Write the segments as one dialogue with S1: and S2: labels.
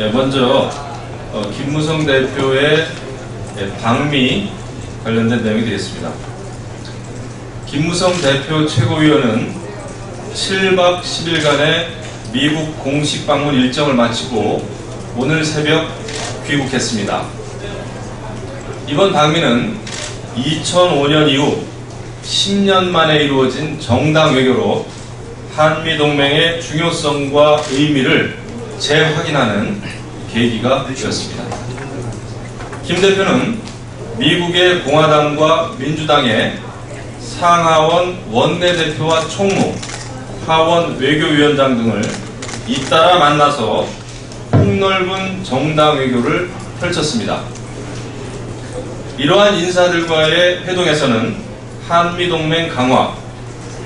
S1: 먼저 김무성 대표의 방미 관련된 내용이 되겠습니다. 김무성 대표 최고위원은 7박 10일간의 미국 공식 방문 일정을 마치고 오늘 새벽 귀국했습니다. 이번 방미는 2005년 이후 10년 만에 이루어진 정당 외교로 한미동맹의 중요성과 의미를 재확인하는 계기가 되었습니다. 김 대표는 미국의 공화당과 민주당의 상하원 원내대표와 총무, 하원 외교위원장 등을 잇따라 만나서 폭넓은 정당 외교를 펼쳤습니다. 이러한 인사들과의 회동에서는 한미동맹 강화,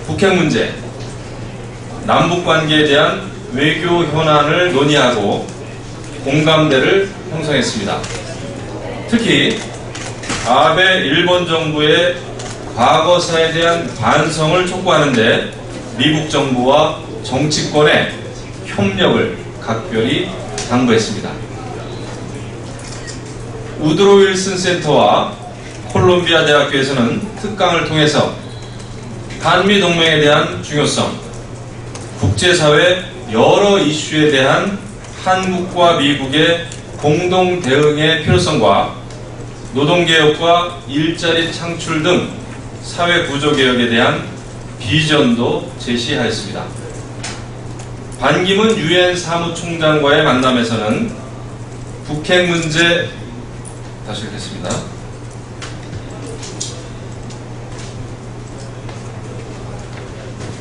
S1: 북핵 문제, 남북관계에 대한 외교 현안을 논의하고 공감대를 형성했습니다. 특히 아베 일본 정부의 과거사에 대한 반성을 촉구하는데 미국 정부와 정치권의 협력을 각별히 당부했습니다. 우드로 윌슨 센터와 콜롬비아 대학교에서는 특강을 통해서 한미 동맹에 대한 중요성, 국제사회 여러 이슈에 대한 한국과 미국의 공동 대응의 필요성과 노동개혁과 일자리 창출 등 사회 구조개혁에 대한 비전도 제시하였습니다. 반기문 유엔 사무총장과의 만남에서는 북핵 문제 다시 읽겠습니다.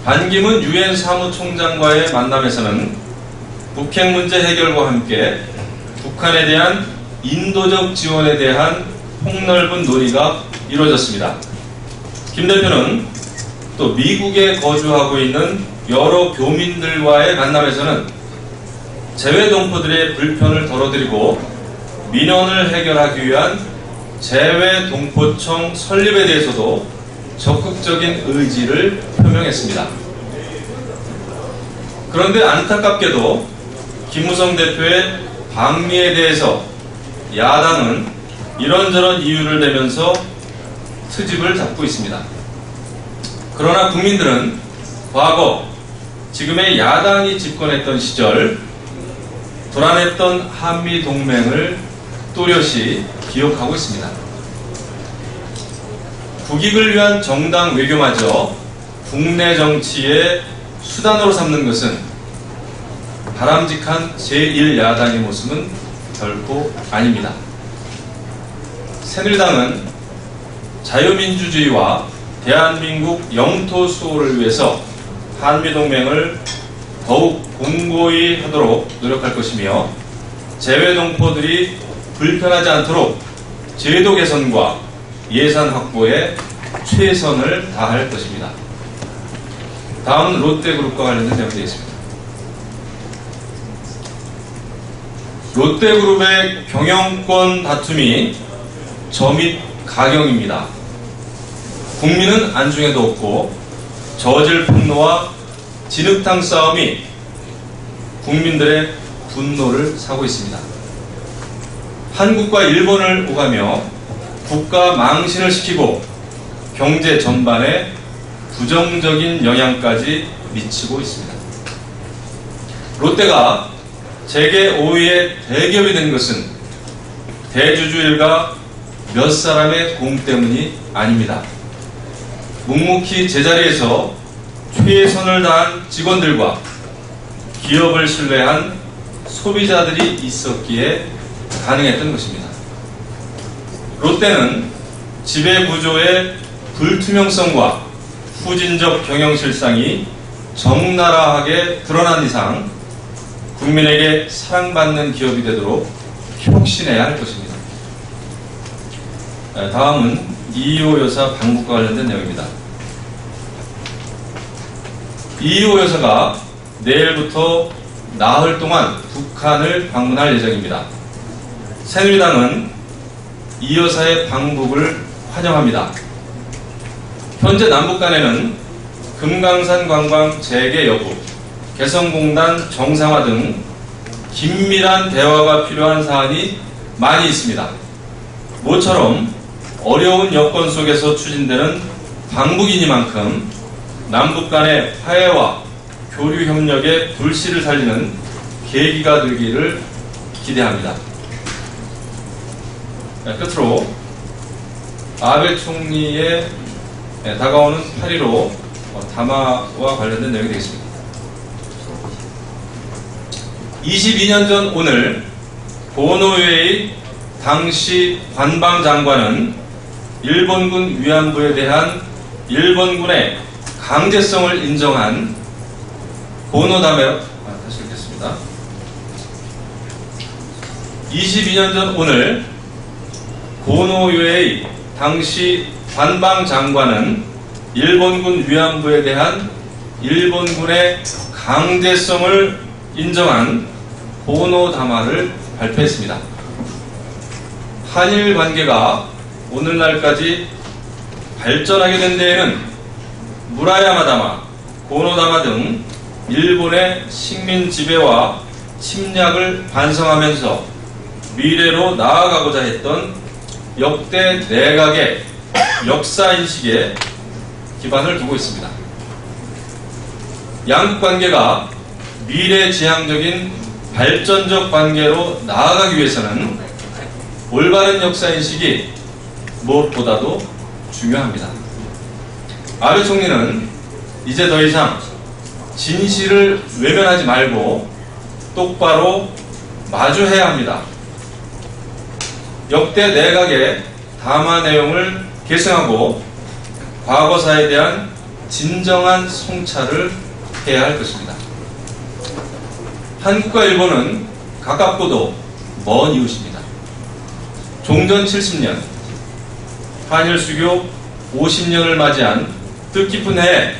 S1: 반기문 유엔 사무총장과의 만남에서는 북핵 문제 해결과 함께 북한에 대한 인도적 지원에 대한 폭넓은 논의가 이루어졌습니다. 김 대표는 또 미국에 거주하고 있는 여러 교민들과의 만남에서는 재외동포들의 불편을 덜어드리고 민원을 해결하기 위한 재외동포청 설립에 대해서도 적극적인 의지를 표명했습니다. 그런데 안타깝게도 김무성 대표의 방미에 대해서 야당은 이런저런 이유를 대면서 트집을 잡고 있습니다. 그러나 국민들은 과거 지금의 야당이 집권했던 시절 불안했던 한미 동맹을 또렷이 기억하고 있습니다. 국익을 위한 정당 외교마저 국내 정치의 수단으로 삼는 것은 바람직한 제1야당의 모습은 결코 아닙니다. 새누리당은 자유민주주의와 대한민국 영토 수호를 위해서 한미동맹을 더욱 공고히 하도록 노력할 것이며 재외동포들이 불편하지 않도록 제도 개선과 예산 확보에 최선을 다할 것입니다. 다음은 롯데그룹과 관련된 내용이 되겠습니다. 롯데그룹의 경영권 다툼이 점입 가경입니다. 국민은 안중에도 없고 저질 폭로와 진흙탕 싸움이 국민들의 분노를 사고 있습니다. 한국과 일본을 오가며 국가 망신을 시키고 경제 전반에 부정적인 영향까지 미치고 있습니다. 롯데가 세계 5위의 대기업이 된 것은 대주주 일가 몇 사람의 공 때문이 아닙니다. 묵묵히 제자리에서 최선을 다한 직원들과 기업을 신뢰한 소비자들이 있었기에 가능했던 것입니다. 롯데는 지배구조의 불투명성과 후진적 경영실상이 적나라하게 드러난 이상 국민에게 사랑받는 기업이 되도록 혁신해야 할 것입니다. 다음은 이희호 여사 방북과 관련된 내용입니다. 이희호 여사가 내일부터 나흘 동안 북한을 방문할 예정입니다. 새누리당은 이 여사의 방북을 환영합니다. 현재 남북 간에는 금강산 관광 재개 여부, 개성공단 정상화 등 긴밀한 대화가 필요한 사안이 많이 있습니다. 모처럼 어려운 여건 속에서 추진되는 방북이니만큼 남북 간의 화해와 교류 협력의 불씨를 살리는 계기가 되기를 기대합니다. 끝으로 아베 총리의 다가오는 8.15 담화와 관련된 내용이 되겠습니다. 22년 전 오늘 고노웨이 당시 관방장관은 일본군 위안부에 대한 일본군의 강제성을 인정한 고노다메 다시 읽겠습니다. 22년 전 오늘 고노웨이 당시 관방장관은 일본군 위안부에 대한 일본군의 강제성을 인정한 고노다마를 발표했습니다. 한일 관계가 오늘날까지 발전하게 된 데에는 무라야마다마, 고노다마 등 일본의 식민 지배와 침략을 반성하면서 미래로 나아가고자 했던 역대 내각의 역사인식에 기반을 두고 있습니다. 양국 관계가 미래지향적인 발전적 관계로 나아가기 위해서는 올바른 역사인식이 무엇보다도 중요합니다. 아베 총리는 이제 더 이상 진실을 외면하지 말고 똑바로 마주해야 합니다. 역대 내각의 담화 내용을 계승하고 과거사에 대한 진정한 성찰을 해야 할 것입니다. 한국과 일본은 가깝고도 먼 이웃입니다. 종전 70년, 한일 수교 50년을 맞이한 뜻깊은 해에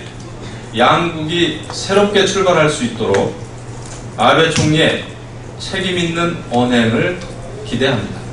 S1: 양국이 새롭게 출발할 수 있도록 아베 총리의 책임 있는 언행을 기대합니다.